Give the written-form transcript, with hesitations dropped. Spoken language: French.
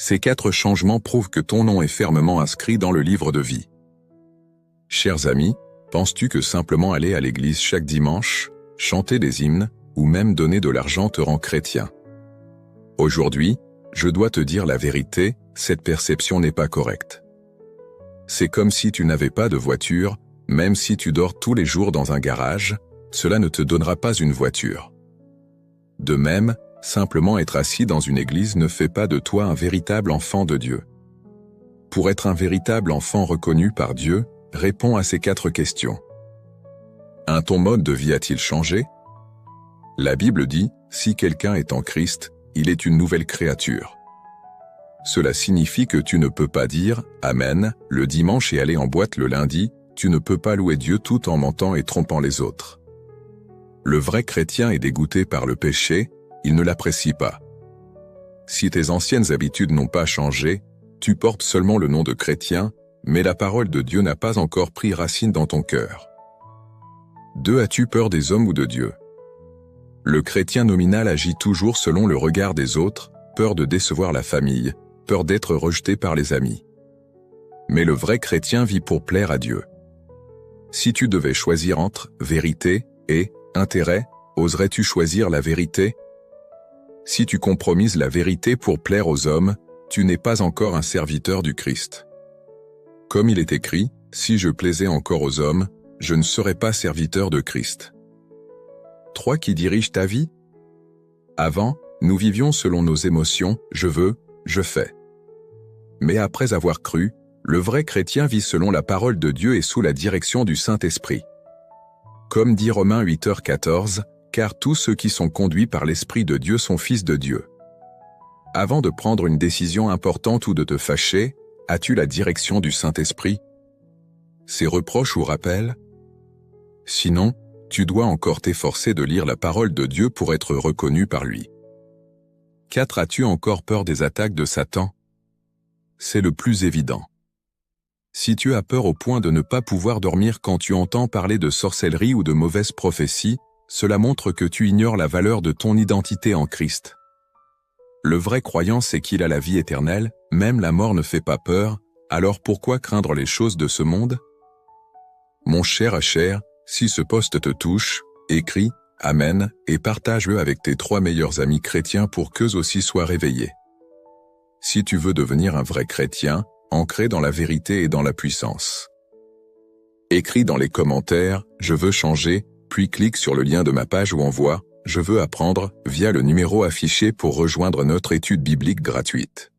Ces 4 changements prouvent que ton nom est fermement inscrit dans le livre de vie. Chers amis, penses-tu que simplement aller à l'église chaque dimanche, chanter des hymnes, ou même donner de l'argent te rend chrétien? Aujourd'hui, je dois te dire la vérité, cette perception n'est pas correcte. C'est comme si tu n'avais pas de voiture, même si tu dors tous les jours dans un garage, cela ne te donnera pas une voiture. De même, simplement être assis dans une église ne fait pas de toi un véritable enfant de Dieu. Pour être un véritable enfant reconnu par Dieu, réponds à ces 4 questions. 1. Ton mode de vie a-t-il changé? La Bible dit, si quelqu'un est en Christ, il est une nouvelle créature. Cela signifie que tu ne peux pas dire « Amen » le dimanche et aller en boîte le lundi, tu ne peux pas louer Dieu tout en mentant et trompant les autres. Le vrai chrétien est dégoûté par le péché, il ne l'apprécie pas. Si tes anciennes habitudes n'ont pas changé, tu portes seulement le nom de chrétien, mais la parole de Dieu n'a pas encore pris racine dans ton cœur. 2. As-tu peur des hommes ou de Dieu? Le chrétien nominal agit toujours selon le regard des autres, peur de décevoir la famille, peur d'être rejeté par les amis. Mais le vrai chrétien vit pour plaire à Dieu. Si tu devais choisir entre vérité et intérêt, oserais-tu choisir la vérité? Si tu compromises la vérité pour plaire aux hommes, tu n'es pas encore un serviteur du Christ. Comme il est écrit, si je plaisais encore aux hommes, je ne serais pas serviteur de Christ. 3. Qui dirige ta vie? Avant, nous vivions selon nos émotions, je veux, je fais. Mais après avoir cru, le vrai chrétien vit selon la parole de Dieu et sous la direction du Saint-Esprit. Comme dit Romains 8h14, car tous ceux qui sont conduits par l'Esprit de Dieu sont fils de Dieu. Avant de prendre une décision importante ou de te fâcher, as-tu la direction du Saint-Esprit? Ses reproches ou rappels? Sinon, tu dois encore t'efforcer de lire la parole de Dieu pour être reconnu par lui. 4. As-tu encore peur des attaques de Satan? C'est le plus évident. Si tu as peur au point de ne pas pouvoir dormir quand tu entends parler de sorcellerie ou de mauvaises prophéties, cela montre que tu ignores la valeur de ton identité en Christ. Le vrai croyant sait qu'il a la vie éternelle, même la mort ne fait pas peur, alors pourquoi craindre les choses de ce monde? Mon cher Asher, si ce post te touche, écris « Amen » et partage-le avec tes 3 meilleurs amis chrétiens pour qu'eux aussi soient réveillés. Si tu veux devenir un vrai chrétien, ancré dans la vérité et dans la puissance. Écris dans les commentaires « Je veux changer », puis clique sur le lien de ma page ou envoie « Je veux apprendre » via le numéro affiché pour rejoindre notre étude biblique gratuite.